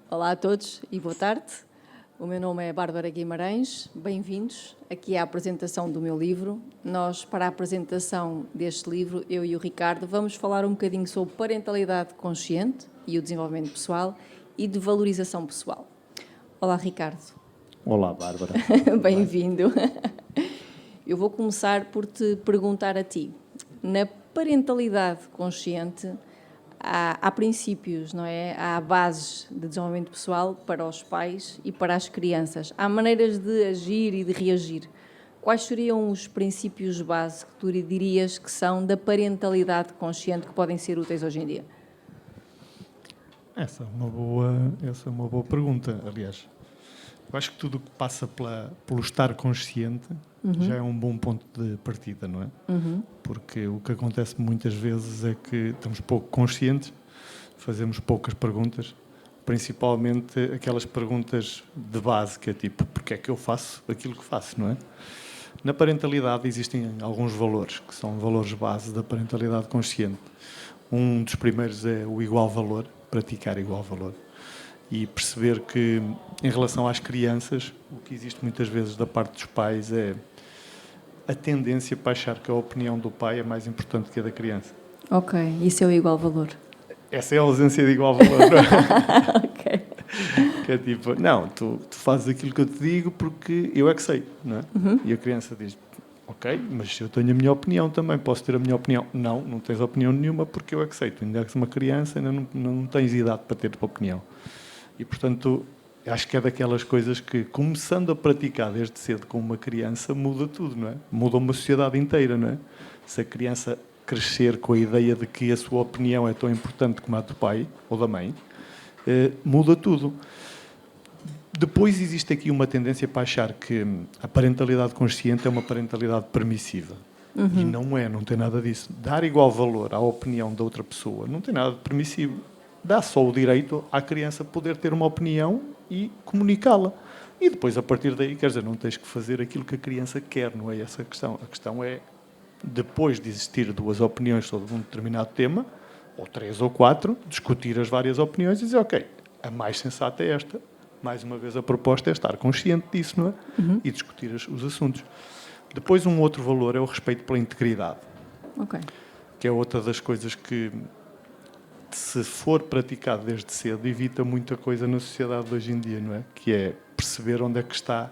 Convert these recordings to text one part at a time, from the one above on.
Olá a todos e boa tarde. O meu nome é Bárbara Guimarães. Bem-vindos aqui à apresentação do meu livro. Nós, para a apresentação deste livro, eu e o Ricardo, vamos falar um bocadinho sobre parentalidade consciente e o desenvolvimento pessoal e de valorização pessoal. Olá, Ricardo. Olá, Bárbara. Bem-vindo. Eu vou começar por te perguntar a ti. Na parentalidade consciente, há princípios, não é? Há bases de desenvolvimento pessoal para os pais e para as crianças. Há maneiras de agir e de reagir. Quais seriam os princípios base que tu dirias que são da parentalidade consciente que podem ser úteis hoje em dia? Essa é uma boa pergunta, aliás. Eu acho que tudo o que passa pelo estar consciente já é um bom ponto de partida, não é? Porque o que acontece muitas vezes é que estamos pouco conscientes, fazemos poucas perguntas, principalmente aquelas perguntas de base, que é tipo, porque é que eu faço aquilo que faço, não é? Na parentalidade existem alguns valores, que são valores base da parentalidade consciente. Um dos primeiros é o igual valor, praticar igual valor. E perceber que, em relação às crianças, o que existe muitas vezes da parte dos pais é a tendência para achar que a opinião do pai é mais importante que a da criança. Ok, isso é o igual valor. Essa é a ausência de igual valor. Ok. Que é tipo, não, tu fazes aquilo que eu te digo porque eu é que sei, não é? E a criança diz, ok, mas eu tenho a minha opinião também, posso ter a minha opinião. Não tens opinião nenhuma porque eu é que sei. Tu ainda és uma criança, ainda não tens idade para ter a tua opinião. E, portanto, acho que é daquelas coisas que, começando a praticar desde cedo com uma criança, muda tudo, não é? Muda uma sociedade inteira, não é? Se a criança crescer com a ideia de que a sua opinião é tão importante como a do pai ou da mãe, muda tudo. Depois existe aqui uma tendência para achar que a parentalidade consciente é uma parentalidade permissiva. E não tem nada disso. Dar igual valor à opinião da outra pessoa não tem nada de permissivo. Dá só o direito à criança poder ter uma opinião e comunicá-la. E depois, a partir daí, quer dizer, não tens que fazer aquilo que a criança quer, não é essa a questão. A questão é, depois de existir duas opiniões sobre um determinado tema, ou 3 ou 4, discutir as várias opiniões e dizer, ok, a mais sensata é esta. Mais uma vez, a proposta é estar consciente disso, não é? E discutir os assuntos. Depois, um outro valor é o respeito pela integridade. Ok. Que é outra das coisas que, se for praticado desde cedo, evita muita coisa na sociedade de hoje em dia, não é? Que é perceber onde é que está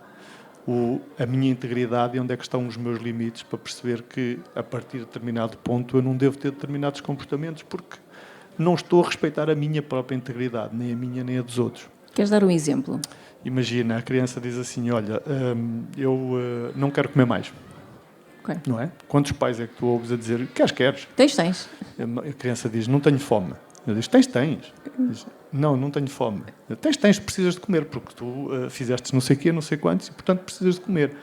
a minha integridade e onde é que estão os meus limites, para perceber que, a partir de determinado ponto, eu não devo ter determinados comportamentos porque não estou a respeitar a minha própria integridade, nem a minha nem a dos outros. Queres dar um exemplo? Imagina, a criança diz assim, olha, eu não quero comer mais. Ok. Não é? Quantos pais é que tu ouves a dizer, queres? Tens. A criança diz, não tenho fome. Eu digo, tens. Diz, não tenho fome. Tens, precisas de comer, porque tu fizeste não sei o quê, não sei quantos, e portanto precisas de comer.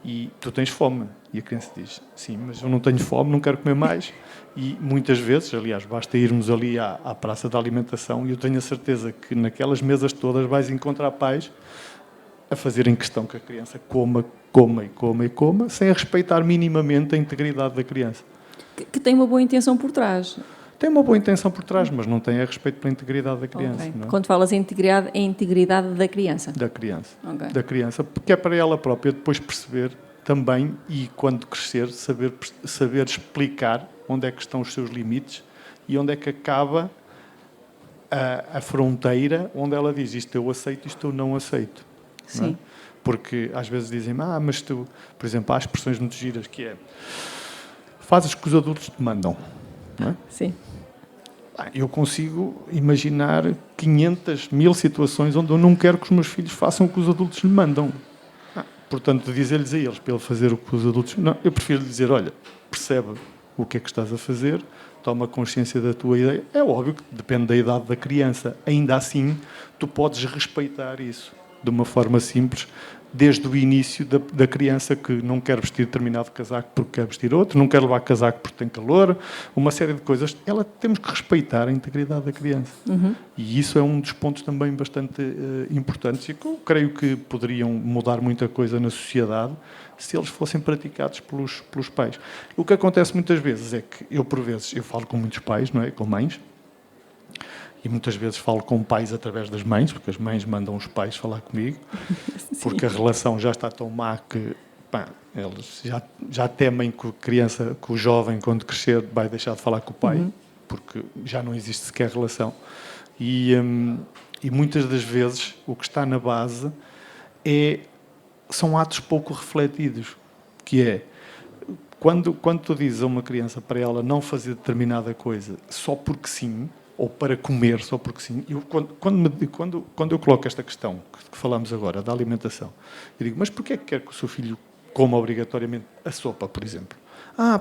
E tu tens fome. E a criança diz, sim, mas eu não tenho fome, não quero comer mais. E muitas vezes, aliás, basta irmos ali à praça da alimentação e eu tenho a certeza que naquelas mesas todas vais encontrar pais a fazerem questão que a criança coma, sem respeitar minimamente a integridade da criança. Que tem uma boa intenção por trás. Tem uma boa intenção por trás, mas não tem a respeito pela integridade da criança. Okay. Não é? Quando falas em integridade, é a integridade da criança? Da criança. Okay. Da criança, porque é para ela própria depois perceber também, e quando crescer, saber explicar onde é que estão os seus limites e onde é que acaba a fronteira onde ela diz isto eu aceito, isto eu não aceito. Sim. Não é? Porque às vezes dizem, mas tu, por exemplo, há expressões muito giras que é fazes o que os adultos te mandam. Não é? Sim. Eu consigo imaginar 500, 1000 situações onde eu não quero que os meus filhos façam o que os adultos lhe mandam. Portanto, dizer-lhes a eles para ele fazer o que os adultos... Não, eu prefiro dizer, olha, percebe o que é que estás a fazer, toma consciência da tua ideia. É óbvio que depende da idade da criança. Ainda assim, tu podes respeitar isso de uma forma simples, desde o início da criança, que não quer vestir determinado casaco porque quer vestir outro, não quer levar casaco porque tem calor, uma série de coisas. Temos que respeitar a integridade da criança. E isso é um dos pontos também bastante importantes e que eu creio que poderiam mudar muita coisa na sociedade se eles fossem praticados pelos pais. O que acontece muitas vezes é que eu, por vezes, eu falo com muitos pais, não é? Com mães, e muitas vezes falo com pais através das mães, porque as mães mandam os pais falar comigo, porque a relação já está tão má que eles já temem que a criança, que o jovem, quando crescer, vai deixar de falar com o pai, porque já não existe sequer relação. E muitas das vezes o que está na base são atos pouco refletidos, que é, quando tu dizes a uma criança para ela não fazer determinada coisa só porque sim, ou para comer só porque sim, quando eu coloco esta questão que falamos agora, da alimentação, eu digo, mas porquê é que quer que o seu filho coma obrigatoriamente a sopa, por exemplo?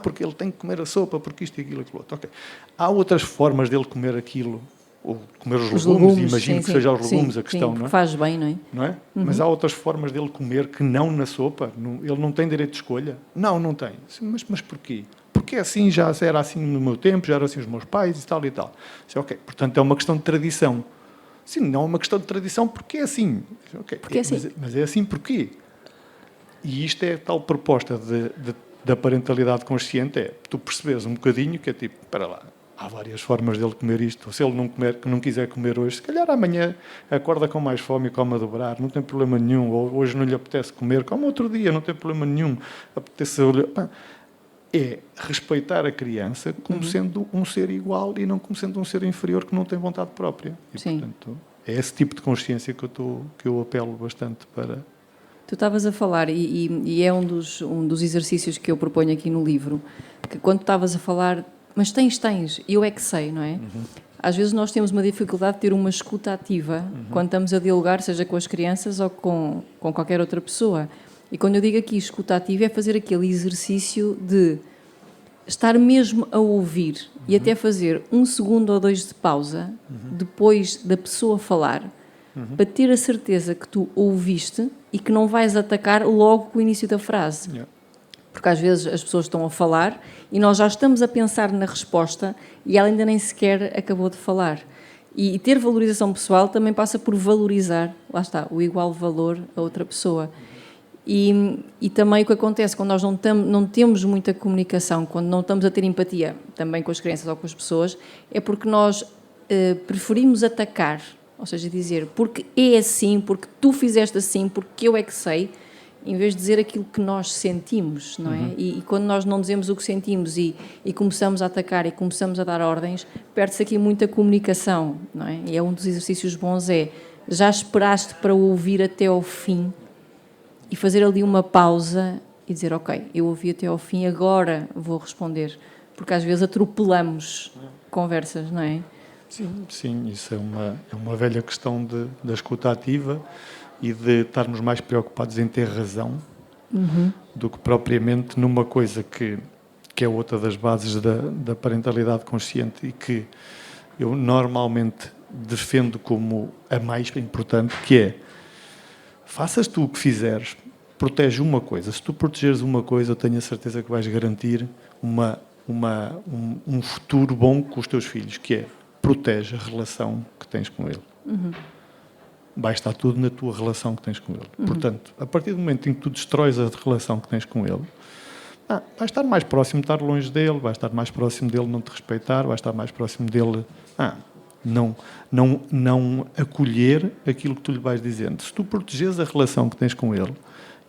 Porque ele tem que comer a sopa, porque isto e aquilo e aquilo outro. Okay. Há outras formas dele comer aquilo, ou comer os legumes, imagino que seja os legumes a questão, não é? Faz bem, não é? Mas há outras formas dele comer que não na sopa. Ele não tem direito de escolha? Não tem. Mas porquê? Porque assim já era assim no meu tempo, já eram assim os meus pais e tal e tal. Ok, portanto é uma questão de tradição. Sim, não é uma questão de tradição porque é assim. Okay. Porque é assim. Mas é assim porquê? E isto é a tal proposta da parentalidade consciente, é tu percebes um bocadinho que é tipo, espera lá, há várias formas dele comer isto. Se ele não quiser comer hoje, se calhar amanhã acorda com mais fome e come a dobrar, não tem problema nenhum. Ou hoje não lhe apetece comer, come outro dia, não tem problema nenhum. Apetece é respeitar a criança como sendo um ser igual e não como sendo um ser inferior que não tem vontade própria. E, portanto, é esse tipo de consciência que eu apelo bastante para... Tu estavas a falar, e é um dos exercícios que eu proponho aqui no livro, que quando estavas a falar, mas tens, eu é que sei, não é? Às vezes nós temos uma dificuldade de ter uma escuta ativa quando estamos a dialogar, seja com as crianças ou com qualquer outra pessoa. E quando eu digo aqui escuta ativa, é fazer aquele exercício de estar mesmo a ouvir e até fazer 1 segundo ou 2 de pausa depois da pessoa falar, para ter a certeza que tu ouviste e que não vais atacar logo com o início da frase. Porque às vezes as pessoas estão a falar e nós já estamos a pensar na resposta e ela ainda nem sequer acabou de falar. E ter valorização pessoal também passa por valorizar, lá está, o igual valor a outra pessoa. E também o que acontece quando nós não temos muita comunicação, quando não estamos a ter empatia também com as crianças ou com as pessoas, é porque nós preferimos atacar, ou seja, dizer porque é assim, porque tu fizeste assim, porque eu é que sei, em vez de dizer aquilo que nós sentimos, não é? E quando nós não dizemos o que sentimos e começamos a atacar e começamos a dar ordens, perde-se aqui muita comunicação, não é? E é um dos exercícios bons, já esperaste para ouvir até ao fim e fazer ali uma pausa e dizer, ok, eu ouvi até ao fim, agora vou responder. Porque às vezes atropelamos conversas, não é? Sim, isso é uma velha questão da escuta ativa e de estarmos mais preocupados em ter razão do que propriamente numa coisa que é outra das bases da parentalidade consciente e que eu normalmente defendo como a mais importante, que é, faças tu o que fizeres, protege uma coisa. Se tu protegeres uma coisa, eu tenho a certeza que vais garantir um futuro bom com os teus filhos, que é, protege a relação que tens com ele. Vai estar tudo na tua relação que tens com ele. Portanto, a partir do momento em que tu destróis a relação que tens com ele, vai estar mais próximo de estar longe dele, vai estar mais próximo dele não te respeitar, vai estar mais próximo dele não acolher aquilo que tu lhe vais dizendo. Se tu proteges a relação que tens com ele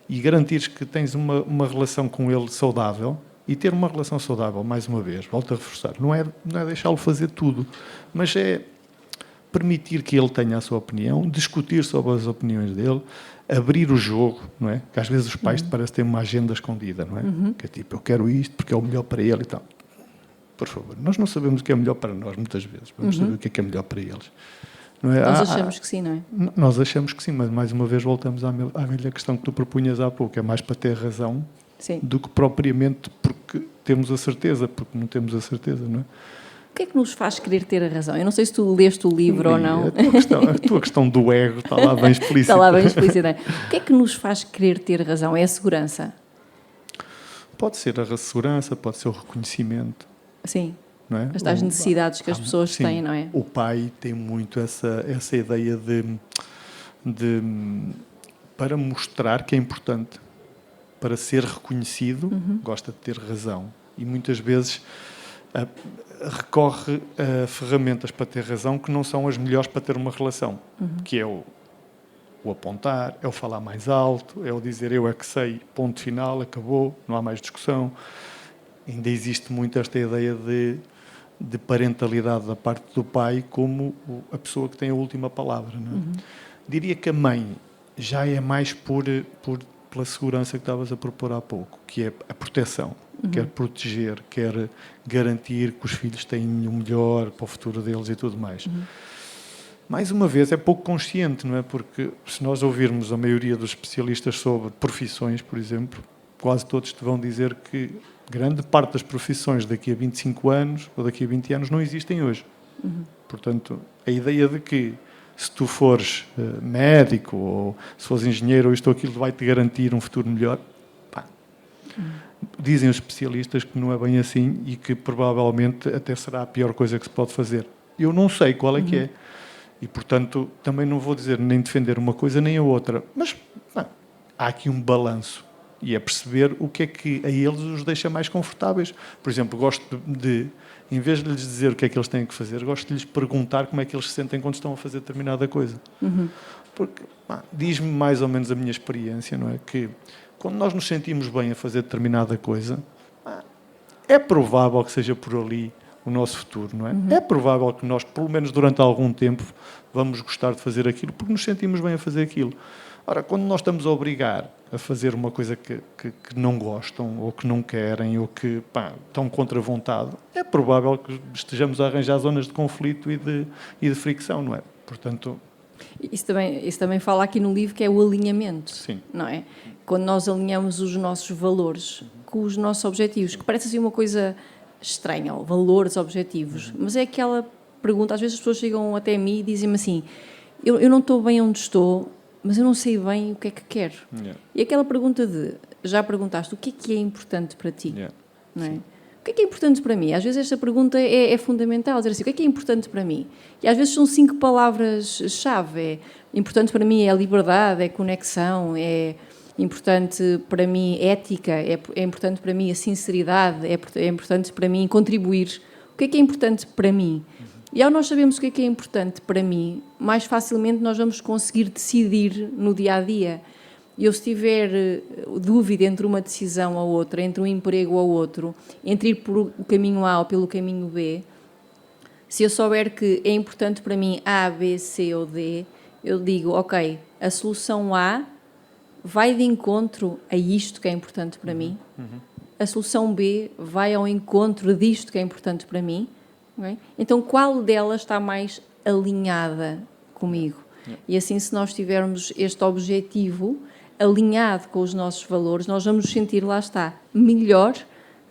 e garantires que tens uma relação com ele saudável, e ter uma relação saudável, mais uma vez, volto a reforçar, não é deixá-lo fazer tudo, mas é permitir que ele tenha a sua opinião, discutir sobre as opiniões dele, abrir o jogo, não é? Que às vezes os pais parecem ter uma agenda escondida, não é? Que é tipo, eu quero isto porque é o melhor para ele e tal. Por favor, nós não sabemos o que é melhor para nós, muitas vezes. Vamos saber o que é melhor para eles. Não é? Nós achamos que sim, não é? Nós achamos que sim, mas mais uma vez voltamos à velha questão que tu propunhas há pouco, é mais para ter razão do que propriamente porque temos a certeza, porque não temos a certeza, não é? O que é que nos faz querer ter a razão? Eu não sei se tu leste o livro ou não. A tua questão do ego está lá bem explícita. Está lá bem explícita. O que é que nos faz querer ter razão? É a segurança? Pode ser a segurança, pode ser o reconhecimento. Sim. Não é? As tais necessidades que as pessoas têm, não é? O pai tem muito essa ideia de para mostrar que é importante, para ser reconhecido, gosta de ter razão. E muitas vezes recorre a ferramentas para ter razão que não são as melhores para ter uma relação, que é o apontar, é o falar mais alto, é o dizer eu é que sei, ponto final, acabou, não há mais discussão. Ainda existe muito esta ideia de parentalidade da parte do pai como a pessoa que tem a última palavra. Não é? Diria que a mãe já é mais pela segurança que estavas a propor há pouco, que é a proteção. Quer proteger, quer garantir que os filhos têm o melhor para o futuro deles e tudo mais. Mais uma vez, é pouco consciente, não é? Porque se nós ouvirmos a maioria dos especialistas sobre profissões, por exemplo, quase todos te vão dizer que grande parte das profissões daqui a 25 anos ou daqui a 20 anos não existem hoje. Portanto, a ideia de que se tu fores médico ou se fores engenheiro ou isto ou aquilo vai-te garantir um futuro melhor, dizem os especialistas que não é bem assim e que provavelmente até será a pior coisa que se pode fazer. Eu não sei qual é que é. E, portanto, também não vou dizer nem defender uma coisa nem a outra. Mas há aqui um balanço. E é perceber o que é que a eles os deixa mais confortáveis. Por exemplo, gosto de, em vez de lhes dizer o que é que eles têm que fazer, gosto de lhes perguntar como é que eles se sentem quando estão a fazer determinada coisa. Porque diz-me mais ou menos a minha experiência, não é? Que quando nós nos sentimos bem a fazer determinada coisa, é provável que seja por ali o nosso futuro, não é? É provável que nós, pelo menos durante algum tempo, vamos gostar de fazer aquilo porque nos sentimos bem a fazer aquilo. Ora, quando nós estamos a obrigar a fazer uma coisa que não gostam ou que não querem ou que estão contra a vontade, é provável que estejamos a arranjar zonas de conflito e de fricção, não é? Portanto... Isso também fala aqui no livro, que é o alinhamento. Sim. Não é? Quando nós alinhamos os nossos valores com os nossos objetivos, que parece assim uma coisa estranha, valores, objetivos, mas é aquela pergunta, às vezes as pessoas chegam até mim e dizem-me assim, eu não estou bem onde estou, mas eu não sei bem o que é que quero. E aquela pergunta de, já perguntaste, o que é importante para ti? Não é? O que é importante para mim? Às vezes esta pergunta é fundamental, dizer assim, o que é importante para mim? E às vezes são 5 palavras-chave. Importante para mim é a liberdade, é conexão, é importante para mim ética, é importante para mim a sinceridade, é importante para mim contribuir. O que é importante para mim? E ao nós sabermos o que é importante para mim, mais facilmente nós vamos conseguir decidir no dia-a-dia. E eu, se tiver dúvida entre uma decisão ou outra, entre um emprego ou outro, entre ir por o caminho A ou pelo caminho B, se eu souber que é importante para mim A, B, C ou D, eu digo, ok, a solução A vai de encontro a isto que é importante para mim, a solução B vai ao encontro disto que é importante para mim, okay? Então qual delas está mais alinhada comigo? E assim, se nós tivermos este objetivo alinhado com os nossos valores, nós vamos nos sentir, lá está, melhor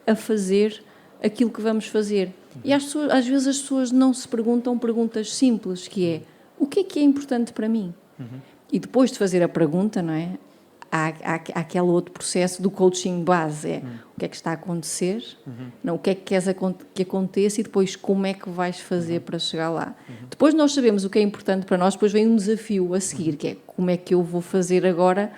a fazer aquilo que vamos fazer. E às vezes as pessoas não se perguntam perguntas simples, que é, o que é importante para mim? E depois de fazer a pergunta, não é? Há aquele outro processo do coaching base, o que é que está a acontecer, não, o que é que queres que aconteça e depois como é que vais fazer para chegar lá. Depois nós sabemos o que é importante para nós, depois vem um desafio a seguir, que é como é que eu vou fazer agora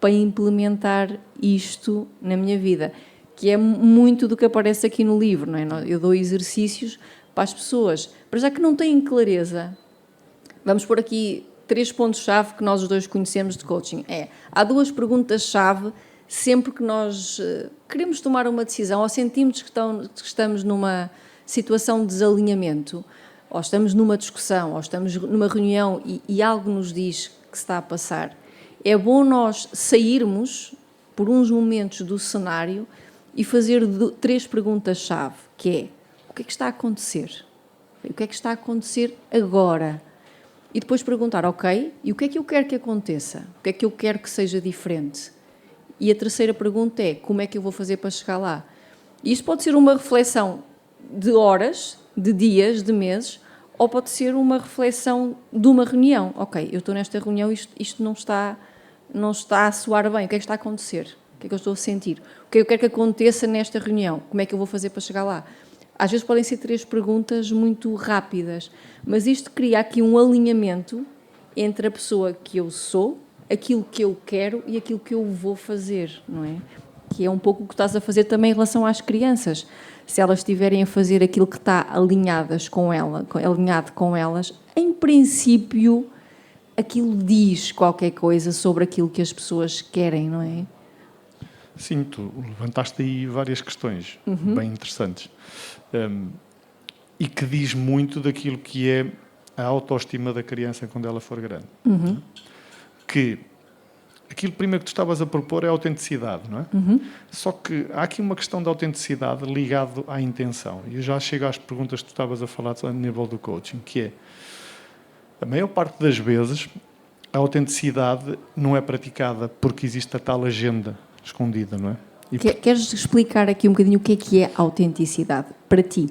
para implementar isto na minha vida, que é muito do que aparece aqui no livro, não é? Eu dou exercícios para as pessoas, para já que não têm clareza. Vamos pôr aqui 3 pontos-chave que nós os dois conhecemos de coaching. Há 2 perguntas-chave sempre que nós queremos tomar uma decisão ou sentimos que estamos numa situação de desalinhamento, ou estamos numa discussão, ou estamos numa reunião e algo nos diz que se está a passar. É bom nós sairmos por uns momentos do cenário e fazer 3 perguntas-chave, que é, o que é que está a acontecer? O que é que está a acontecer agora? E depois perguntar, ok, e o que é que eu quero que aconteça? O que é que eu quero que seja diferente? E a terceira pergunta é, como é que eu vou fazer para chegar lá? E isto pode ser uma reflexão de horas, de dias, de meses, ou pode ser uma reflexão de uma reunião. Ok, eu estou nesta reunião, isto não está a soar bem, o que é que está a acontecer? O que é que eu estou a sentir? O que é que eu quero que aconteça nesta reunião? Como é que eu vou fazer para chegar lá? Às vezes podem ser 3 perguntas muito rápidas, mas isto cria aqui um alinhamento entre a pessoa que eu sou, aquilo que eu quero e aquilo que eu vou fazer, não é? que é um pouco o que estás a fazer também em relação às crianças. Se elas estiverem a fazer aquilo que está alinhado com elas, em princípio, aquilo diz qualquer coisa sobre aquilo que as pessoas querem, não é? Sim, tu levantaste aí várias questões bem interessantes. E que diz muito daquilo que é a autoestima da criança quando ela for grande. Que aquilo primeiro que tu estavas a propor é a autenticidade, não é? Só que há aqui uma questão de autenticidade ligado à intenção. E eu já chego às perguntas que tu estavas a falar a nível do coaching, que é, a maior parte das vezes, a autenticidade não é praticada porque existe a tal agenda escondida, não é? Queres explicar aqui um bocadinho o que é autenticidade para ti?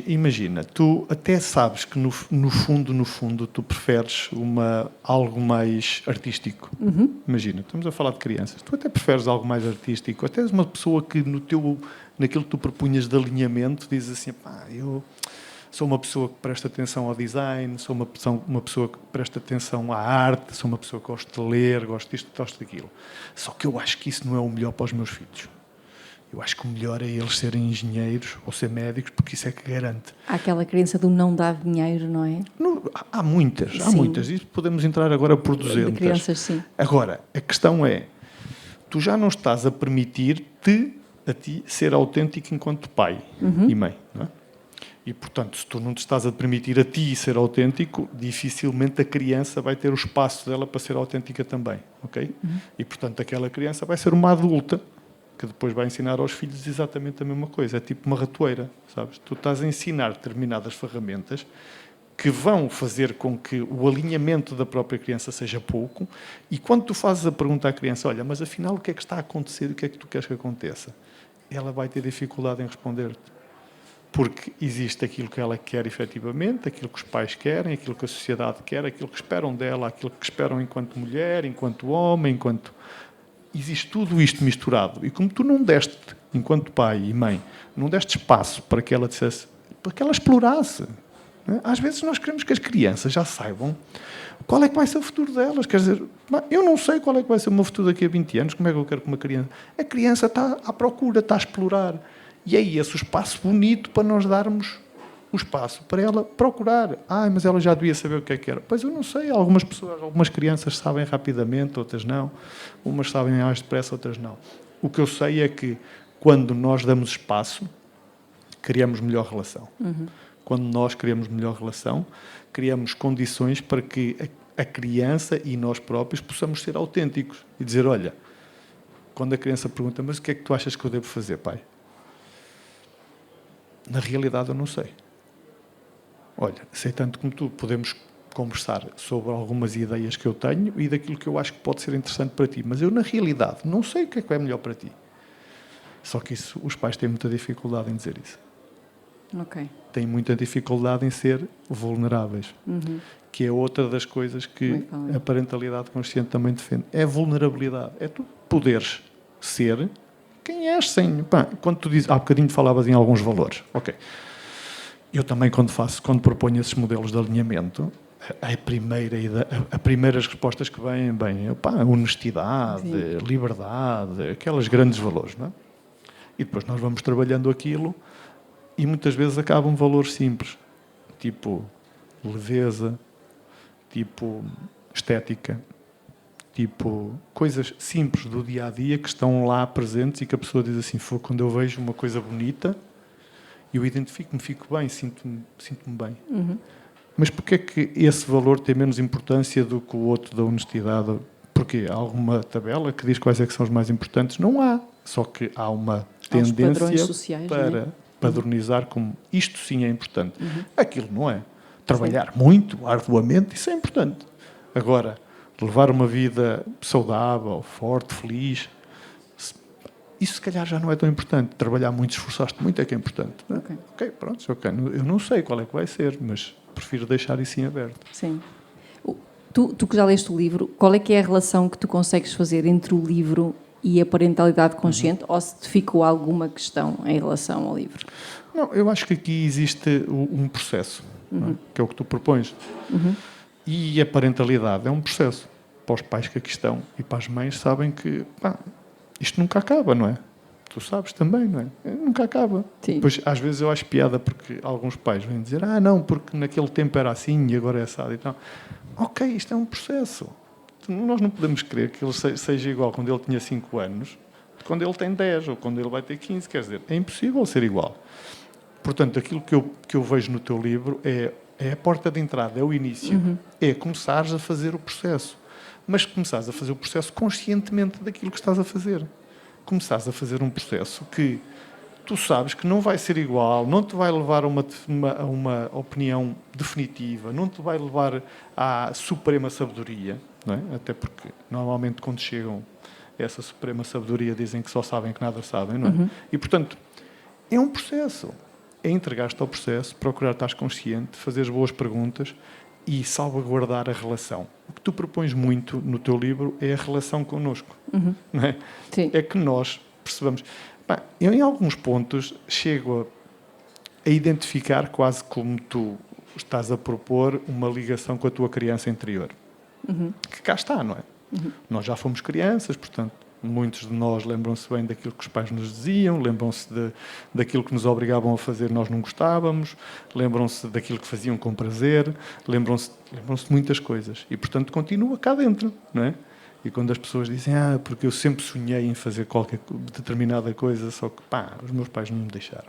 Imagina, tu até sabes que no fundo, tu preferes algo mais artístico. Imagina, estamos a falar de crianças. Tu até preferes algo mais artístico. Até és uma pessoa que naquilo que tu propunhas de alinhamento, dizes assim, pá, eu sou uma pessoa que presta atenção ao design, sou uma pessoa que presta atenção à arte, sou uma pessoa que gosta de ler, gosto disto, gosto daquilo. Só que eu acho que isso não é o melhor para os meus filhos. Eu acho que o melhor é eles serem engenheiros ou ser médicos, porque isso é que garante. Há aquela crença do não dar dinheiro, não é? Há muitas. E podemos entrar agora por 200. De crianças, sim. Agora, a questão é, tu já não estás a permitir-te a ti ser autêntico enquanto pai e mãe, não é? E, portanto, se tu não te estás a permitir a ti ser autêntico, dificilmente a criança vai ter o espaço dela para ser autêntica também, ok? E, portanto, aquela criança vai ser uma adulta que depois vai ensinar aos filhos exatamente a mesma coisa. É tipo uma ratoeira, sabes? Tu estás a ensinar determinadas ferramentas que vão fazer com que o alinhamento da própria criança seja pouco, e quando tu fazes a pergunta à criança, olha, mas afinal o que é que está a acontecer e o que é que tu queres que aconteça? Ela vai ter dificuldade em responder-te. Porque existe aquilo que ela quer efetivamente, aquilo que os pais querem, aquilo que a sociedade quer, aquilo que esperam dela, aquilo que esperam enquanto mulher, enquanto homem, enquanto... Existe tudo isto misturado. E como tu não deste, enquanto pai e mãe, não deste espaço para que ela dissesse, para que ela explorasse. Não é? Às vezes nós queremos que as crianças já saibam qual é que vai ser o futuro delas. Quer dizer, eu não sei qual é que vai ser o meu futuro daqui a 20 anos, como é que eu quero que uma criança... A criança está à procura, está a explorar. E é esse o espaço bonito para nós darmos o espaço para ela procurar. Mas ela já devia saber o que é que era. Pois eu não sei, algumas crianças sabem rapidamente, outras não. Umas sabem mais depressa, outras não. O que eu sei é que quando nós damos espaço, criamos melhor relação. Quando nós criamos melhor relação, criamos condições para que a criança e nós próprios possamos ser autênticos. E dizer, olha, quando a criança pergunta, mas o que é que tu achas que eu devo fazer, pai? Na realidade eu não sei. Olha, sei tanto como tu, podemos conversar sobre algumas ideias que eu tenho e daquilo que eu acho que pode ser interessante para ti, mas eu na realidade não sei o que é melhor para ti. Só que isso, os pais têm muita dificuldade em dizer isso. Ok. Têm muita dificuldade em ser vulneráveis, que é outra das coisas que a parentalidade consciente também defende. É a vulnerabilidade, é tu poderes ser quem és sem... quando tu dizes... Há bocadinho falavas em alguns valores. Ok. Eu também, quando proponho esses modelos de alinhamento, as primeiras respostas que vêm, honestidade, liberdade, aqueles grandes valores, não é? E depois nós vamos trabalhando aquilo e muitas vezes acabam valores simples, tipo leveza, tipo estética, tipo coisas simples do dia-a-dia que estão lá presentes e que a pessoa diz assim, quando eu vejo uma coisa bonita, eu identifico-me, fico bem, sinto-me bem. Mas porquê é que esse valor tem menos importância do que o outro da honestidade? Porque há alguma tabela que diz quais é que são os mais importantes? Não há. Só que há uma tendência sociais, para padronizar como isto sim é importante. Aquilo não é. Trabalhar muito, arduamente, isso é importante. Agora, levar uma vida saudável, forte, feliz, isso se calhar já não é tão importante. Trabalhar muito, esforçar-te muito é que é importante. Ok, pronto. Eu não sei qual é que vai ser, mas prefiro deixar isso em aberto. Sim. Tu que já leste o livro, qual é que é a relação que tu consegues fazer entre o livro e a parentalidade consciente, ou se te ficou alguma questão em relação ao livro? Não, eu acho que aqui existe um processo, não é? Que é o que tu propões. E a parentalidade é um processo. Para os pais que aqui estão e para as mães sabem que isto nunca acaba, não é? Tu sabes também, não é? Nunca acaba. Sim. Depois, às vezes eu acho piada porque alguns pais vêm dizer não, porque naquele tempo era assim e agora é assado e tal. Ok, isto é um processo. Nós não podemos querer que ele seja igual quando ele tinha 5 anos, quando ele tem 10 ou quando ele vai ter 15. Quer dizer, é impossível ser igual. Portanto, aquilo que eu vejo no teu livro é a porta de entrada, é o início. É começares a fazer o processo. Mas começares a fazer o processo conscientemente daquilo que estás a fazer. Começares a fazer um processo que tu sabes que não vai ser igual, não te vai levar a uma opinião definitiva, não te vai levar à suprema sabedoria, não é? Até porque, normalmente, quando chegam a essa suprema sabedoria, dizem que só sabem que nada sabem, não é? E, portanto, é um processo. É entregar-te ao processo, procurar estar consciente, fazer as boas perguntas e salvaguardar a relação. O que tu propões muito no teu livro é a relação connosco. Não é? Sim. É que nós percebamos... Eu, em alguns pontos, chego a identificar quase como tu estás a propor uma ligação com a tua criança interior. Que cá está, não é? Nós já fomos crianças, portanto, muitos de nós lembram-se bem daquilo que os pais nos diziam, lembram-se daquilo que nos obrigavam a fazer nós não gostávamos, lembram-se daquilo que faziam com prazer, lembram-se de muitas coisas. E, portanto, continua cá dentro, não é? E quando as pessoas dizem, porque eu sempre sonhei em fazer qualquer determinada coisa, só que, os meus pais não me deixaram.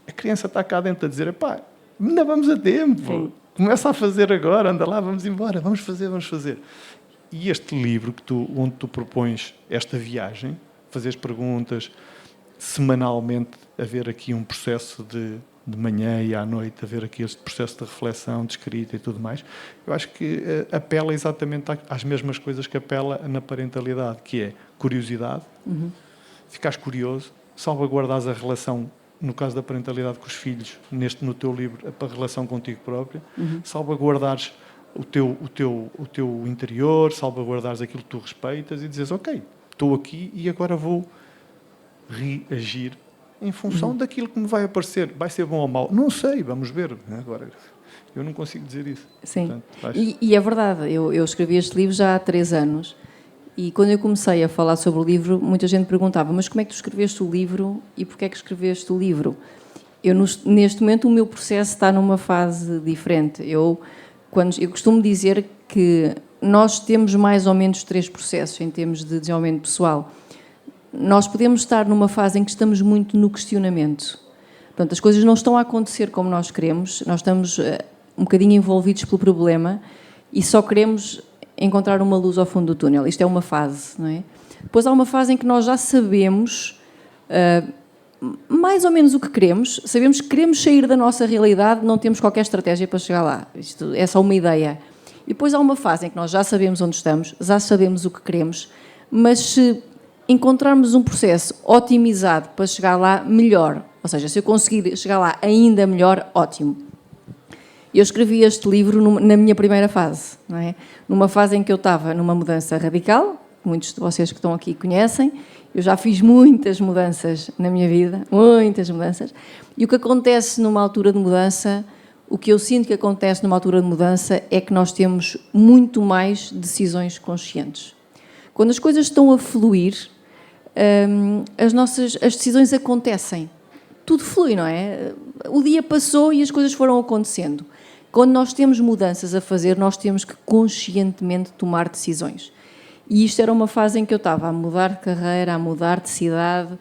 A criança está cá dentro a dizer, ainda vamos a tempo. Sim. Começa a fazer agora, anda lá, vamos embora, vamos fazer. E este livro onde tu propões esta viagem, fazeres perguntas, semanalmente haver aqui um processo de manhã e à noite, haver aqui este processo de reflexão, de escrita e tudo mais, eu acho que apela exatamente às mesmas coisas que apela na parentalidade, que é curiosidade, ficares curioso, salvaguardares a relação, no caso da parentalidade com os filhos, no teu livro, a relação contigo própria, salvaguardares o teu interior, salvaguardares aquilo que tu respeitas e dizes, ok, estou aqui e agora vou reagir em função daquilo que me vai aparecer. Vai ser bom ou mau? Não sei, vamos ver. Agora, eu não consigo dizer isso. Sim, portanto, e é verdade, eu escrevi este livro já há 3 anos e quando eu comecei a falar sobre o livro, muita gente perguntava, mas como é que tu escreveste o livro e porquê é que escreveste o livro? Neste momento, o meu processo está numa fase diferente. Eu costumo dizer que nós temos mais ou menos 3 processos em termos de desenvolvimento pessoal. Nós podemos estar numa fase em que estamos muito no questionamento. Portanto, as coisas não estão a acontecer como nós queremos, nós estamos um bocadinho envolvidos pelo problema e só queremos encontrar uma luz ao fundo do túnel. Isto é uma fase, não é? Depois há uma fase em que nós já sabemos mais ou menos o que queremos, sabemos que queremos sair da nossa realidade, não temos qualquer estratégia para chegar lá. Isto é só uma ideia. E depois há uma fase em que nós já sabemos onde estamos, já sabemos o que queremos, mas se encontrarmos um processo otimizado para chegar lá, melhor. Ou seja, se eu conseguir chegar lá ainda melhor, ótimo. Eu escrevi este livro na minha primeira fase, não é? Numa fase em que eu estava numa mudança radical, muitos de vocês que estão aqui conhecem, eu já fiz muitas mudanças na minha vida, muitas mudanças, e o que acontece numa altura de mudança, o que eu sinto que acontece numa altura de mudança é que nós temos muito mais decisões conscientes. Quando as coisas estão a fluir, as decisões acontecem. Tudo flui, não é? O dia passou e as coisas foram acontecendo. Quando nós temos mudanças a fazer, nós temos que conscientemente tomar decisões. E isto era uma fase em que eu estava a mudar de carreira, a mudar de cidade,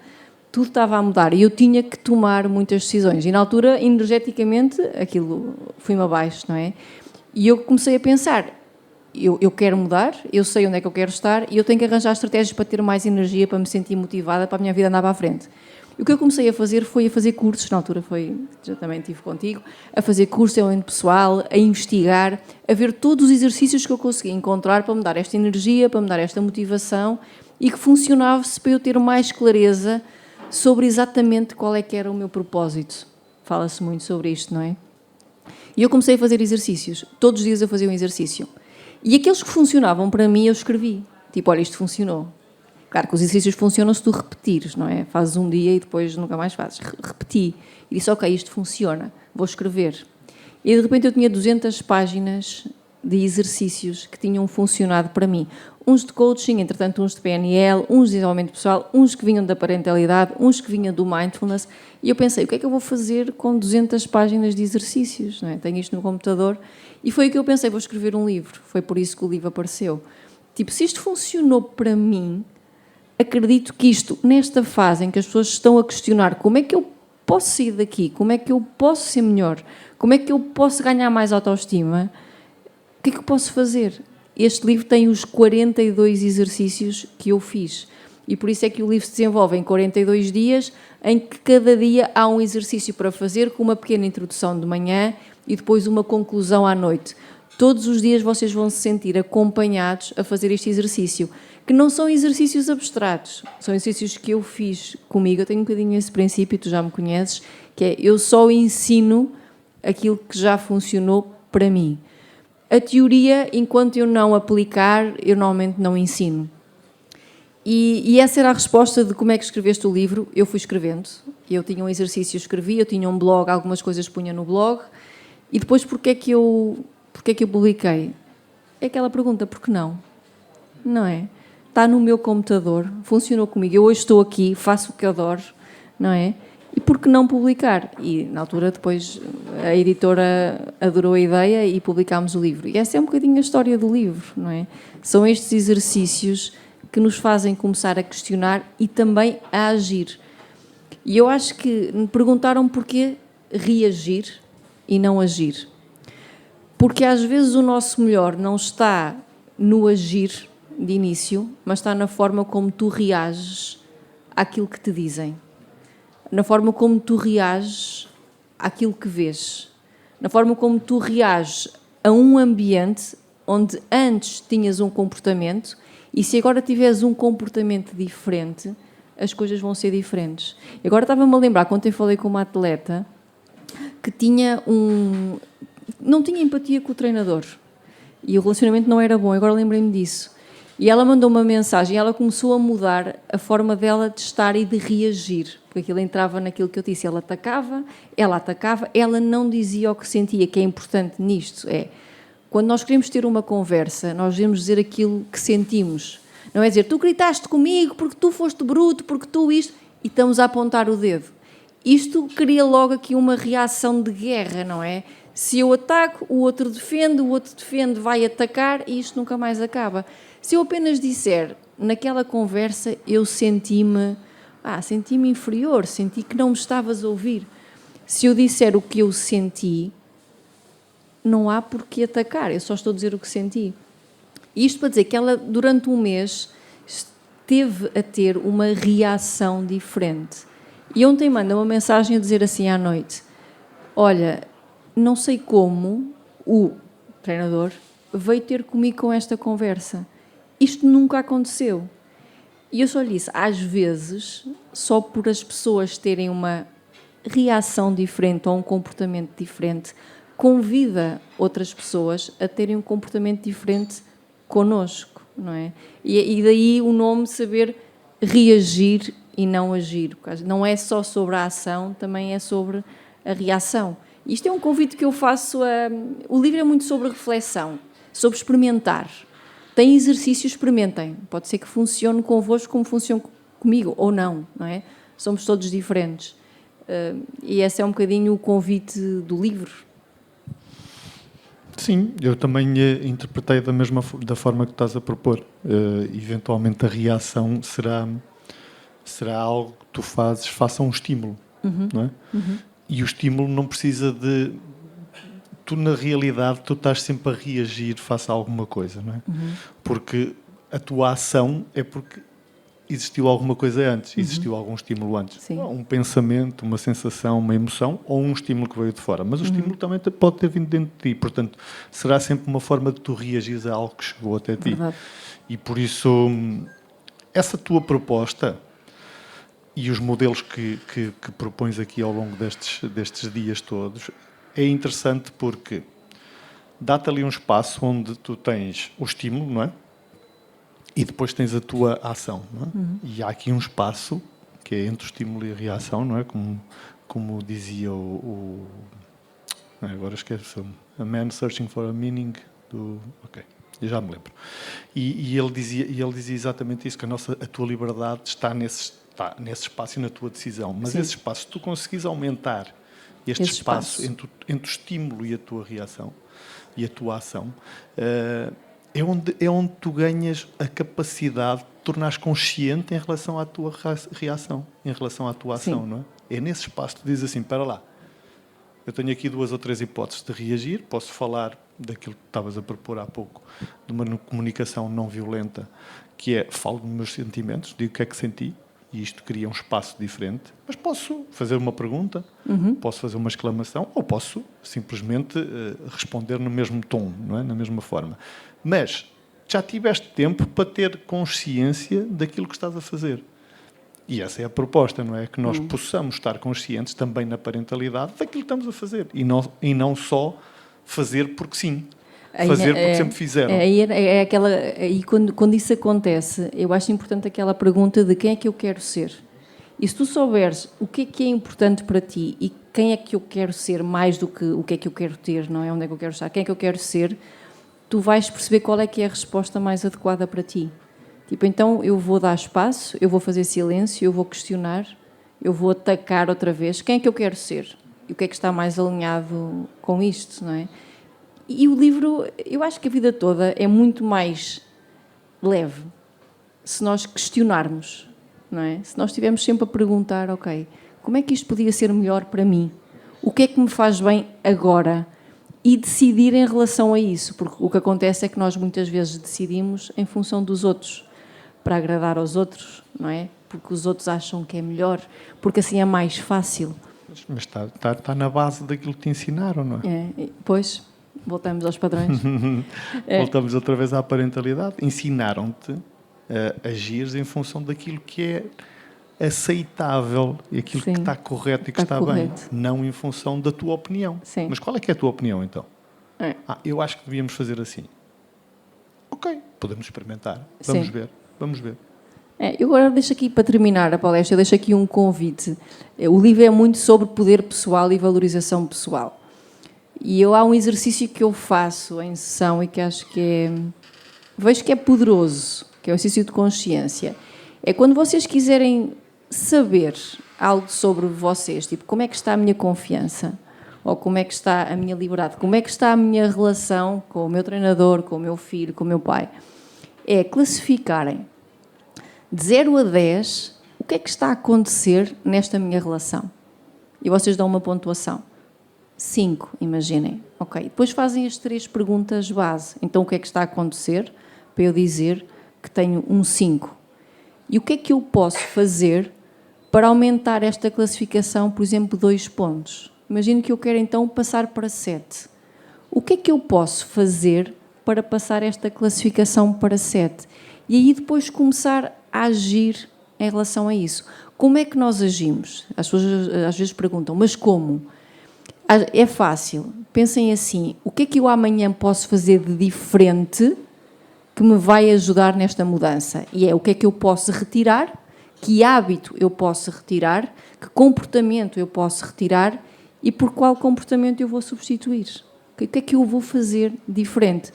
tudo estava a mudar e eu tinha que tomar muitas decisões. E na altura, energeticamente, aquilo foi-me abaixo, não é? E eu comecei a pensar, eu quero mudar, eu sei onde é que eu quero estar e eu tenho que arranjar estratégias para ter mais energia, para me sentir motivada, para a minha vida andar para a frente. E o que eu comecei a fazer foi a fazer cursos, na altura já também estive contigo, a fazer cursos em desenvolvimento pessoal, a investigar, a ver todos os exercícios que eu consegui encontrar para me dar esta energia, para me dar esta motivação e que funcionasse para eu ter mais clareza sobre exatamente qual é que era o meu propósito. Fala-se muito sobre isto, não é? E eu comecei a fazer exercícios. Todos os dias eu fazia um exercício. E aqueles que funcionavam para mim, eu escrevi. Tipo, olha, isto funcionou. Claro que os exercícios funcionam se tu repetires, não é? Fazes um dia e depois nunca mais fazes. Repeti. E disse, ok, isto funciona. Vou escrever. E de repente eu tinha 200 páginas de exercícios que tinham funcionado para mim. Uns de coaching, entretanto uns de PNL, uns de desenvolvimento pessoal, uns que vinham da parentalidade, uns que vinham do mindfulness. E eu pensei, o que é que eu vou fazer com 200 páginas de exercícios? Não é? Tenho isto no computador. E foi o que eu pensei, vou escrever um livro. Foi por isso que o livro apareceu. Tipo, se isto funcionou para mim, acredito que isto, nesta fase em que as pessoas estão a questionar como é que eu posso sair daqui, como é que eu posso ser melhor, como é que eu posso ganhar mais autoestima, o que é que eu posso fazer? Este livro tem os 42 exercícios que eu fiz. E por isso é que o livro se desenvolve em 42 dias, em que cada dia há um exercício para fazer, com uma pequena introdução de manhã e depois uma conclusão à noite. Todos os dias vocês vão se sentir acompanhados a fazer este exercício, que não são exercícios abstratos, são exercícios que eu fiz comigo. Eu tenho um bocadinho esse princípio, tu já me conheces, que é eu só ensino aquilo que já funcionou para mim. A teoria, enquanto eu não aplicar, eu normalmente não ensino. E essa era a resposta de como é que escreveste o livro. Eu fui escrevendo. Eu tinha um exercício, escrevi, eu tinha um blog, algumas coisas punha no blog. E depois, porquê é que eu publiquei? É aquela pergunta, por que não? Não é? Está no meu computador, funcionou comigo. Eu hoje estou aqui, faço o que adoro, não é? E por que não publicar? E, na altura, depois, a editora adorou a ideia e publicámos o livro. E essa é um bocadinho a história do livro, não é? São estes exercícios que nos fazem começar a questionar e também a agir. E eu acho que me perguntaram porquê reagir e não agir. Porque, às vezes, o nosso melhor não está no agir de início, mas está na forma como tu reages àquilo que te dizem. Na forma como tu reages àquilo que vês, na forma como tu reages a um ambiente onde antes tinhas um comportamento e se agora tiveres um comportamento diferente, as coisas vão ser diferentes. E agora estava-me a lembrar, quando eu falei com uma atleta que não tinha empatia com o treinador e o relacionamento não era bom, agora lembrei-me disso. E ela mandou uma mensagem e ela começou a mudar a forma dela de estar e de reagir. Porque aquilo entrava naquilo que eu disse. Ela atacava, ela não dizia o que sentia, que é importante nisto. Quando nós queremos ter uma conversa, nós devemos dizer aquilo que sentimos. Não é dizer, tu gritaste comigo porque tu foste bruto, porque tu isto... E estamos a apontar o dedo. Isto cria logo aqui uma reação de guerra, não é? Se eu ataco, o outro defende, vai atacar e isto nunca mais acaba. Se eu apenas disser, naquela conversa eu senti-me inferior, senti que não me estavas a ouvir. Se eu disser o que eu senti, não há por que atacar, eu só estou a dizer o que senti. E isto para dizer que ela, durante um mês, esteve a ter uma reação diferente. E ontem manda uma mensagem a dizer assim à noite, olha, não sei como o treinador veio ter comigo com esta conversa. Isto nunca aconteceu. E eu só lhe disse, às vezes, só por as pessoas terem uma reação diferente ou um comportamento diferente, convida outras pessoas a terem um comportamento diferente connosco, não é? E daí o nome saber reagir e não agir. Não é só sobre a ação, também é sobre a reação. Isto é um convite que eu faço. O livro é muito sobre reflexão, sobre experimentar. Tem exercícios, experimentem. Pode ser que funcione convosco como funciona comigo, ou não, não é? Somos todos diferentes. E esse é um bocadinho o convite do livro. Sim, eu também interpretei da forma que estás a propor. Eventualmente a reação será algo que tu fazes face a um estímulo, não é? E o estímulo não precisa de... Tu, na realidade, tu estás sempre a reagir face a alguma coisa, não é? Porque a tua ação é porque existiu alguma coisa antes, existiu algum estímulo antes. Sim. Um pensamento, uma sensação, uma emoção ou um estímulo que veio de fora. Mas o estímulo também pode ter vindo dentro de ti. Portanto, será sempre uma forma de tu reagires a algo que chegou até ti. Verdade. E por isso, essa tua proposta e os modelos que propões aqui ao longo destes dias todos é interessante porque dá-te ali um espaço onde tu tens o estímulo, não é? E depois tens a tua ação, não é? E há aqui um espaço que é entre o estímulo e a reação, não é? Como dizia agora esqueço-me. A man searching for a meaning. Ok, eu já me lembro. E ele dizia exatamente isso, que a tua liberdade está nesse espaço e na tua decisão. Mas esse espaço, se tu conseguires aumentar este espaço entre o estímulo e a tua reação e a tua ação, é onde tu ganhas a capacidade de tornares consciente em relação à tua reação, em relação à tua ação, não é? É nesse espaço que tu dizes assim, para lá, eu tenho aqui 2 ou 3 hipóteses de reagir, posso falar daquilo que estavas a propor há pouco, de uma comunicação não violenta, que é, falo dos meus sentimentos, digo o que é que senti, e isto cria um espaço diferente, mas posso fazer uma pergunta, posso fazer uma exclamação, ou posso simplesmente responder no mesmo tom, não é? Na mesma forma. Mas já tiveste tempo para ter consciência daquilo que estás a fazer. E essa é a proposta, não é? Que nós possamos estar conscientes também na parentalidade daquilo que estamos a fazer. E não só fazer porque sim. Fazer porque sempre fizeram. E quando isso acontece, eu acho importante aquela pergunta de quem é que eu quero ser. E se tu souberes o que é importante para ti e quem é que eu quero ser mais do que o que é que eu quero ter, não é? Onde é que eu quero estar? Quem é que eu quero ser? Tu vais perceber qual é que é a resposta mais adequada para ti. Tipo, então eu vou dar espaço, eu vou fazer silêncio, eu vou questionar, eu vou atacar outra vez. Quem é que eu quero ser? E o que é que está mais alinhado com isto, não é? E o livro, eu acho que a vida toda é muito mais leve se nós questionarmos, não é? Se nós estivermos sempre a perguntar, ok, como é que isto podia ser melhor para mim? O que é que me faz bem agora? E decidir em relação a isso, porque o que acontece é que nós muitas vezes decidimos em função dos outros, para agradar aos outros, não é? Porque os outros acham que é melhor, porque assim é mais fácil. Mas está na base daquilo que te ensinaram, não é? Pois, voltamos aos padrões. Voltamos outra vez à parentalidade. Ensinaram-te a agir em função daquilo que é aceitável e aquilo que está correto e que está bem, não em função da tua opinião. Sim. Mas qual é que é a tua opinião, então? Eu acho que devíamos fazer assim. Ok, podemos experimentar. Vamos ver. Eu agora deixo aqui, para terminar a palestra, eu deixo aqui um convite. O livro é muito sobre poder pessoal e valorização pessoal. E há um exercício que eu faço em sessão e que acho que vejo que é poderoso, que é o exercício de consciência. É quando vocês quiserem saber algo sobre vocês, tipo, como é que está a minha confiança? Ou como é que está a minha liberdade? Como é que está a minha relação com o meu treinador, com o meu filho, com o meu pai? É classificarem de 0 a 10 o que é que está a acontecer nesta minha relação. E vocês dão uma pontuação. 5, imaginem. Ok. Depois fazem as 3 perguntas base. Então, o que é que está a acontecer para eu dizer que tenho um 5? E o que é que eu posso fazer para aumentar esta classificação, por exemplo, 2 pontos? Imagino que eu quero então passar para 7. O que é que eu posso fazer para passar esta classificação para 7? E aí depois começar a agir em relação a isso. Como é que nós agimos? As pessoas às vezes perguntam, mas como? É fácil. Pensem assim, o que é que eu amanhã posso fazer de diferente que me vai ajudar nesta mudança? E é o que é que eu posso retirar, que hábito eu posso retirar, que comportamento eu posso retirar e por qual comportamento eu vou substituir. O que é que eu vou fazer diferente?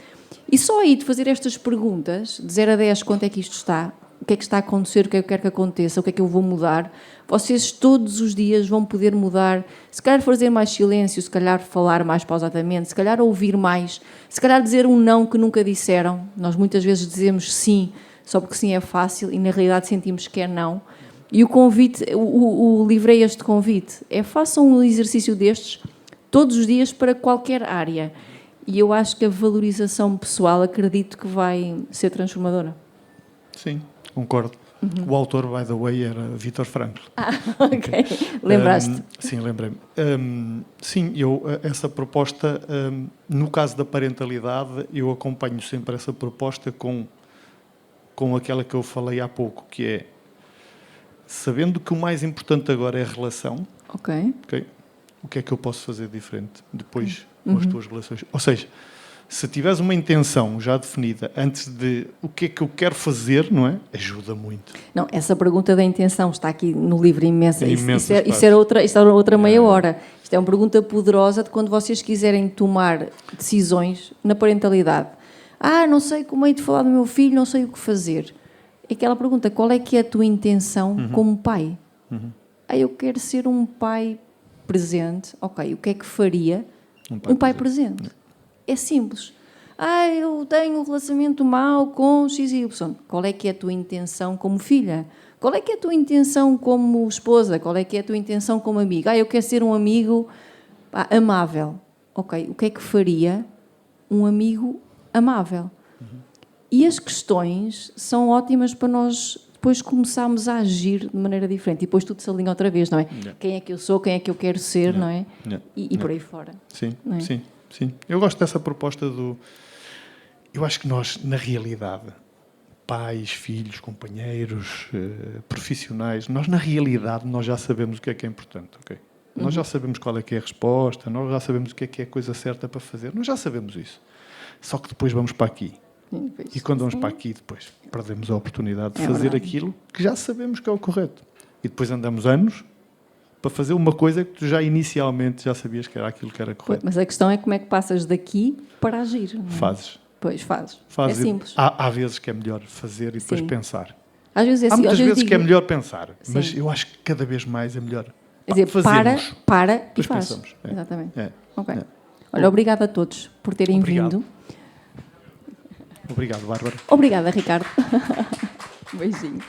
E só aí de fazer estas perguntas, de 0 a 10, quanto é que isto está? O que é que está a acontecer? O que é que eu quero que aconteça? O que é que eu vou mudar? Vocês todos os dias vão poder mudar. Se calhar fazer mais silêncio, se calhar falar mais pausadamente, se calhar ouvir mais, se calhar dizer um não que nunca disseram. Nós muitas vezes dizemos sim, só porque sim é fácil e na realidade sentimos que é não. E o convite, o livro é este convite. Façam um exercício destes todos os dias para qualquer área. E eu acho que a valorização pessoal, acredito que vai ser transformadora. Sim, concordo. O autor, by the way, era Viktor Frankl. Ok. Lembraste? Sim, lembrei-me. Sim, essa proposta, no caso da parentalidade, eu acompanho sempre essa proposta com aquela que eu falei há pouco, que é, sabendo que o mais importante agora é a relação, ok. O que é que eu posso fazer diferente depois com as tuas relações? Ou seja, se tiveres uma intenção já definida antes de o que é que eu quero fazer, não é? Ajuda muito. Não, essa pergunta da intenção está aqui no livro imensa. Isso era outra meia hora. Isto é uma pergunta poderosa de quando vocês quiserem tomar decisões na parentalidade. Não sei como hei de falar do meu filho, não sei o que fazer. É aquela pergunta, qual é que é a tua intenção como pai? Eu quero ser um pai presente. Ok, o que é que faria um pai presente? É simples. Eu tenho um relacionamento mau com XY. Qual é que é a tua intenção como filha? Qual é que é a tua intenção como esposa? Qual é que é a tua intenção como amiga? Eu quero ser um amigo amável. Ok, o que é que faria um amigo amável? E as questões são ótimas para nós depois começarmos a agir de maneira diferente. E depois tudo se alinha outra vez, não é? Quem é que eu sou, quem é que eu quero ser, não é? E por aí fora. Sim, sim. Eu gosto dessa proposta do... Eu acho que nós, na realidade, pais, filhos, companheiros, profissionais, nós, na realidade, nós já sabemos o que é importante, ok? Nós já sabemos qual é que é a resposta, nós já sabemos o que é a coisa certa para fazer, nós já sabemos isso. Só que depois vamos para aqui. E quando vamos para aqui, depois perdemos a oportunidade de fazer aquilo que já sabemos que é o correto. E depois andamos anos para fazer uma coisa que tu já inicialmente já sabias que era aquilo que era correto. Mas a questão é como é que passas daqui para agir. Não é? Fazes. Pois, fazes. É simples. Há vezes que é melhor fazer e depois pensar. Às vezes é assim, há muitas vezes digo... que é melhor pensar, mas eu acho que cada vez mais é melhor fazermos. para e faz. Pensamos. Exatamente. Okay. Olha, obrigada a todos por terem vindo. Obrigado, Bárbara. Obrigada, Ricardo. Um beijinho.